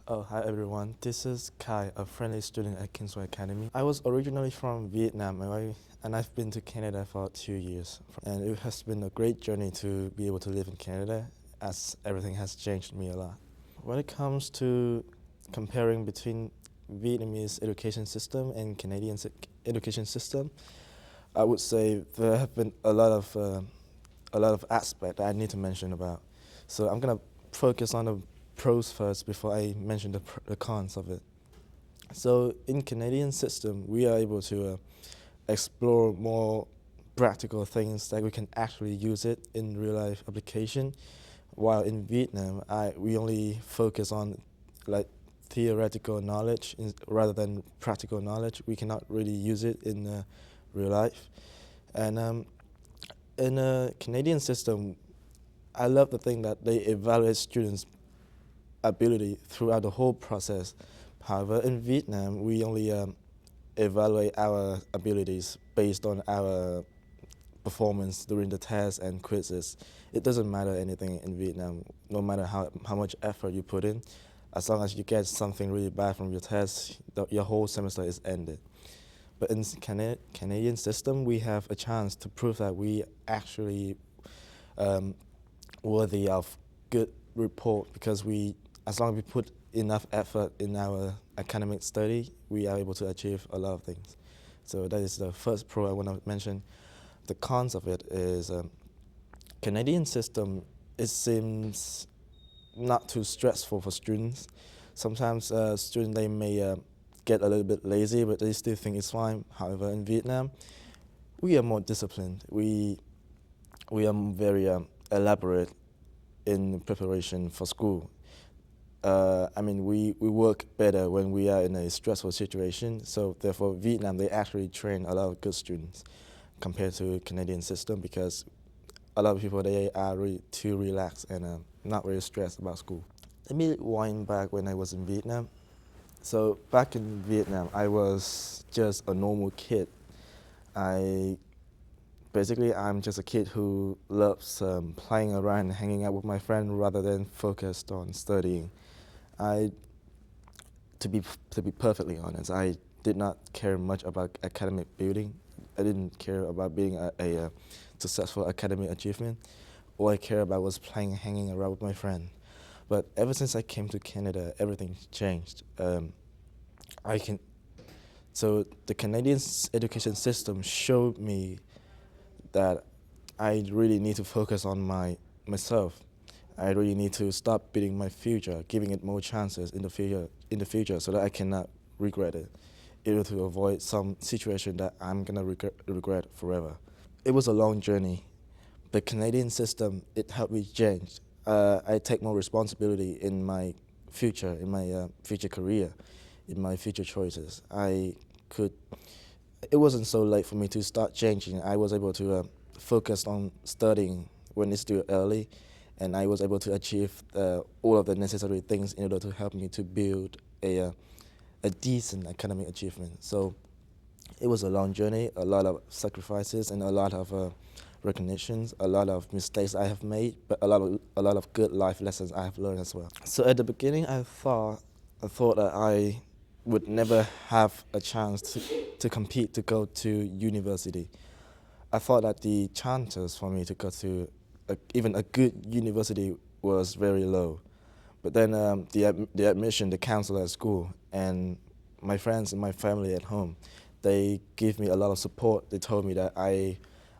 Oh, hi everyone. This is Khải, a friendly student at Kingsway Academy. I was originally from Vietnam and I've been to Canada for 2 years. And it has been a great journey to be able to live in Canada as everything has changed me a lot. When it comes to comparing between Vietnamese education system and Canadian education system, I would say there have been a lot of aspects I need to mention about. So I'm gonna focus on the pros first before I mention the cons of it. So in Canadian system, we are able to explore more practical things that we can actually use it in real life application. While in Vietnam, we only focus on like theoretical knowledge rather than practical knowledge. We cannot really use it in real life. And in a Canadian system, I love the thing that they evaluate students' ability throughout the whole process. However, in Vietnam, we only evaluate our abilities based on our performance during the tests and quizzes. It doesn't matter anything in Vietnam, no matter how much effort you put in. As long as you get something really bad from your test, your whole semester is ended. But in Canadian system, we have a chance to prove that we actually worthy of good report because as long as we put enough effort in our academic study, we are able to achieve a lot of things. So that is the first pro I want to mention. The cons of it is Canadian system, it seems not too stressful for students. Sometimes students, they may get a little bit lazy, but they still think it's fine. However, in Vietnam, we are more disciplined. We are very elaborate in preparation for school. We work better when we are in a stressful situation. So therefore, Vietnam, they actually train a lot of good students compared to Canadian system because a lot of people, they are really too relaxed and not really stressed about school. Let me wind back when I was in Vietnam. So back in Vietnam, I was just a normal kid. I'm just a kid who loves playing around and hanging out with my friend rather than focused on studying. To be perfectly honest, I did not care much about academic building. I didn't care about being a successful academic achievement. All I cared about was playing and hanging around with my friend. But ever since I came to Canada, everything changed. So the Canadian education system showed me that I really need to focus on myself. I really need to stop beating my future, giving it more chances in the future so that I cannot regret it, in order to avoid some situation that I'm gonna regret forever. It was a long journey. The Canadian system, it helped me change. I take more responsibility in my future, future career, in my future choices. It wasn't so late for me to start changing. I was able to focus on studying when it's still early, and I was able to achieve all of the necessary things in order to help me to build a decent academic achievement. So it was a long journey, a lot of sacrifices, and a lot of recognitions, a lot of mistakes I have made, but a lot of good life lessons I have learned as well. So at the beginning, I thought that I would never have a chance to compete to go to university. I thought that the chances for me to go to even a good university was very low. But then the admission, the counselor at school, and my friends and my family at home, they gave me a lot of support. They told me that I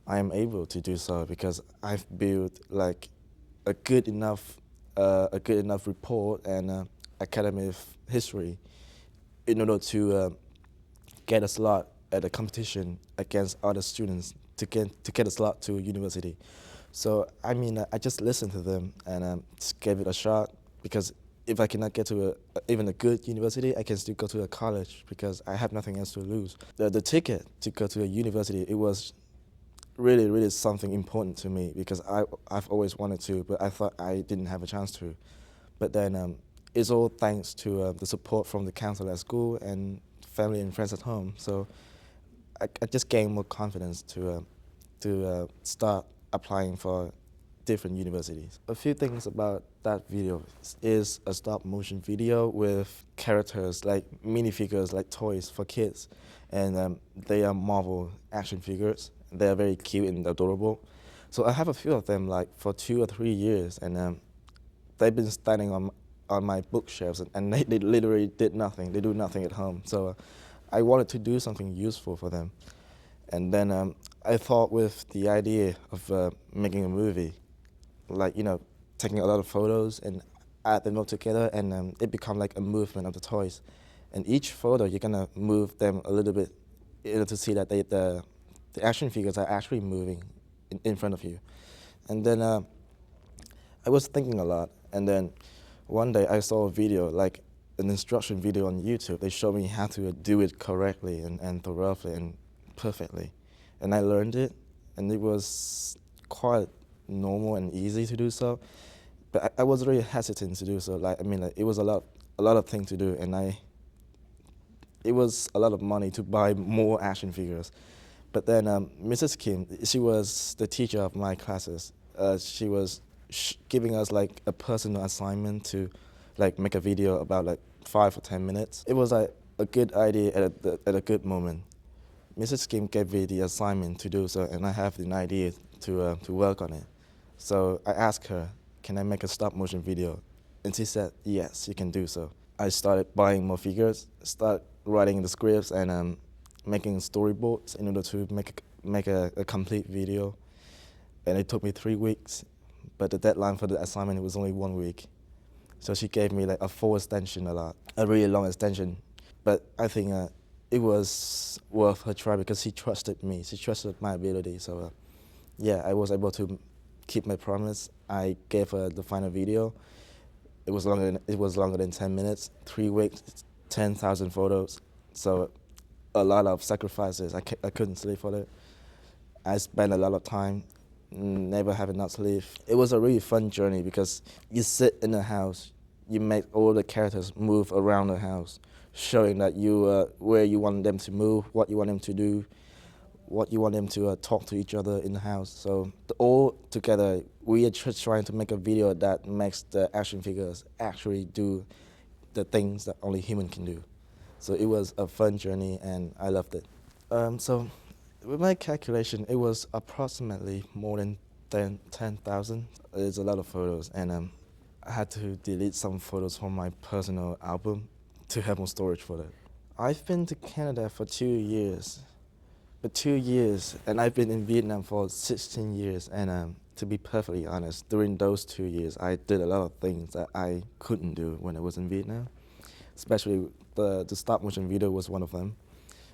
am able to do so because I've built like a good enough report and academic history in order to get a slot at a competition against other students to get a slot to university. So I just listened to them and just gave it a shot because if I cannot get to even a good university, I can still go to a college because I have nothing else to lose. The ticket to go to a university, it was really, really something important to me because I've always wanted to, but I thought I didn't have a chance to. But then it's all thanks to the support from the counselor at school and family and friends at home. So I just gained more confidence to start applying for different universities. A few things about that video is a stop motion video with characters like minifigures, like toys for kids, and they are Marvel action figures. They are very cute and adorable. So I have a few of them like for 2 or 3 years, and they've been standing on my bookshelves, and they literally did nothing. They do nothing at home. So I wanted to do something useful for them. And then I thought with the idea of making a movie, like, taking a lot of photos and add them all together, and it become like a movement of the toys. And each photo, you're gonna move them a little bit to see that the action figures are actually moving in front of you. And then I was thinking a lot, and then one day I saw a video, like an instruction video on YouTube. They showed me how to do it correctly and thoroughly and perfectly. And I learned it, and it was quite normal and easy to do so. But I was really hesitant to do so. It was a lot of things to do, and it was a lot of money to buy more action figures. But then Mrs. Kim, she was the teacher of my classes. She was giving us like a personal assignment to like make a video about like 5 or 10 minutes. It was like a good idea at a good moment. Mrs. Kim gave me the assignment to do so, and I have an idea to work on it. So I asked her, can I make a stop motion video? And she said, yes, you can do so. I started buying more figures, start writing the scripts, and making storyboards in order to make a complete video. And it took me 3 weeks, but the deadline for the assignment was only 1 week. So she gave me like a full extension, a really long extension. But I think it was worth her try because she trusted me. She trusted my ability. So yeah, I was able to keep my promise. I gave her the final video. It was longer than 10 minutes. 3 weeks, 10,000 photos. So a lot of sacrifices. I couldn't sleep for it. I spent a lot of time, never have enough sleep. It was a really fun journey because you sit in the house, you make all the characters move around the house, showing that where you want them to move, what you want them to do, what you want them to talk to each other in the house. So all together, we are just trying to make a video that makes the action figures actually do the things that only human can do. So it was a fun journey, and I loved it. So with my calculation, it was approximately more than 10,000. It's a lot of photos, and I had to delete some photos from my personal album to have more storage for that. I've been to Canada for 2 years. And I've been in Vietnam for 16 years, and to be perfectly honest, during those 2 years, I did a lot of things that I couldn't do when I was in Vietnam. Especially the stop motion video was one of them,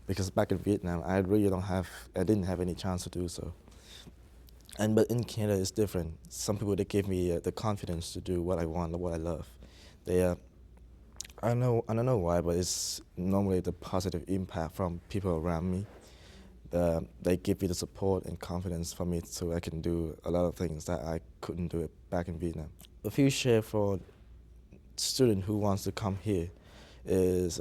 because back in Vietnam, I didn't have any chance to do so. But in Canada, it's different. Some people, they give me the confidence to do what I want, what I love. I don't know why, but it's normally the positive impact from people around me. They give me the support and confidence for me so I can do a lot of things that I couldn't do it back in Vietnam. A few share for student who wants to come here is,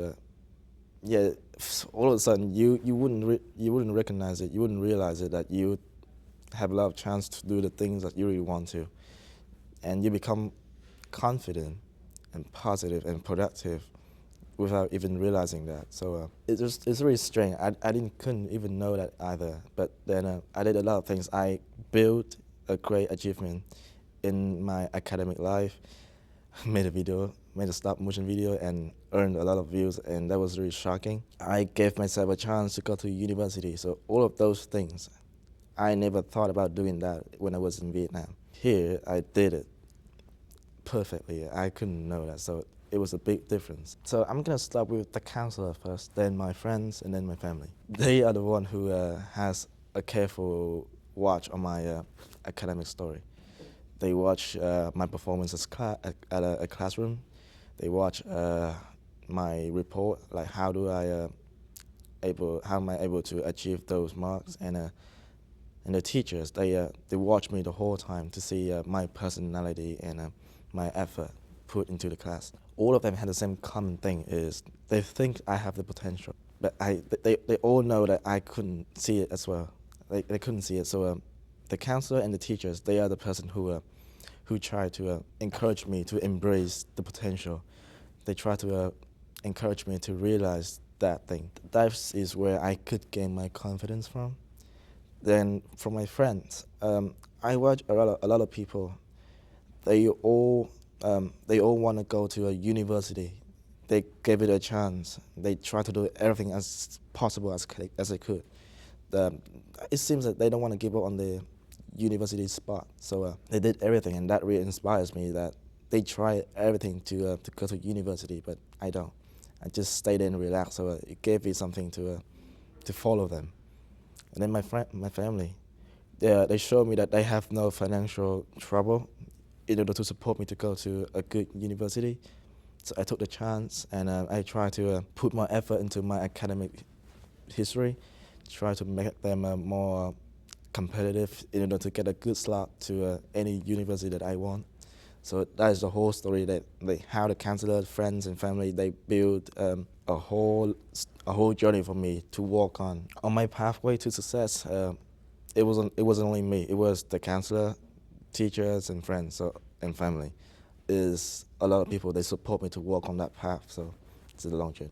all of a sudden you wouldn't recognize it, you wouldn't realize it, that you have a lot of chance to do the things that you really want to, and you become confident and positive and productive without even realizing that. So it's really strange. I couldn't even know that either. But then I did a lot of things. I built a great achievement in my academic life. Made a stop motion video, and earned a lot of views, and that was really shocking. I gave myself a chance to go to university. So all of those things, I never thought about doing that when I was in Vietnam. Here, I did it perfectly. I couldn't know that, so it was a big difference. So I'm gonna start with the counselor first, then my friends, and then my family. They are the one who has a careful watch on my academic story. They watch my performance at a classroom. They watch my report, like how am I able to achieve those marks, and the teachers, they watch me the whole time to see my personality and my effort put into the class. All of them had the same common thing, is they think I have the potential, but they all know that I couldn't see it as well. They couldn't see it, so The counselor and the teachers, they are the person who try to encourage me to embrace the potential. They try to encourage me to realize that thing. That is where I could gain my confidence from. Then from my friends, I watch a lot of people. They all want to go to a university. They gave it a chance. They try to do everything as possible as they could. It seems that they don't want to give up on the university spot. So they did everything, and that really inspires me that they try everything to go to university, but I don't. I just stayed in and relaxed. So it gave me something to follow them. And then my family, they showed me that they have no financial trouble in order to support me to go to a good university. So I took the chance, and I tried to put more effort into my academic history, try to make them more competitive in order to get a good slot to any university that I want. So that is the whole story, that how the counselor, friends, and family, they build a whole journey for me to walk on. On my pathway to success, it wasn't only me. It was the counselor, teachers, and friends, and family. Is a lot of people, they support me to walk on that path. So it's a long journey.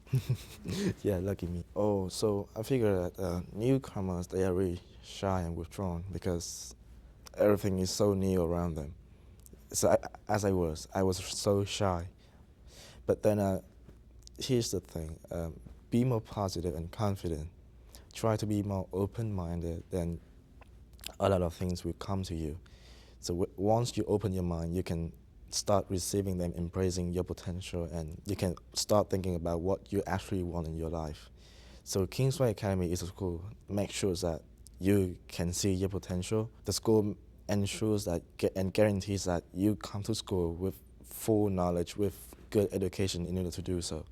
Yeah, lucky me. Oh, so I figure that newcomers, they are really shy and withdrawn because everything is so new around them. So I was so shy. But then here's the thing, be more positive and confident. Try to be more open-minded, then a lot of things will come to you. So once you open your mind, you can start receiving them, embracing your potential, and you can start thinking about what you actually want in your life. So Kingsway Academy is a school make sure that you can see your potential. The school ensures that and guarantees that you come to school with full knowledge, with good education in order to do so.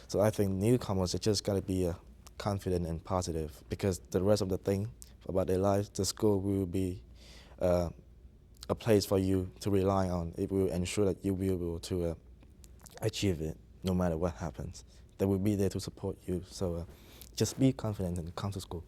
So I think newcomers, they just gotta be confident and positive, because the rest of the thing about their lives, the school will be a place for you to rely on. It will ensure that you will be able to achieve it no matter what happens. They will be there to support you. So just be confident and come to school.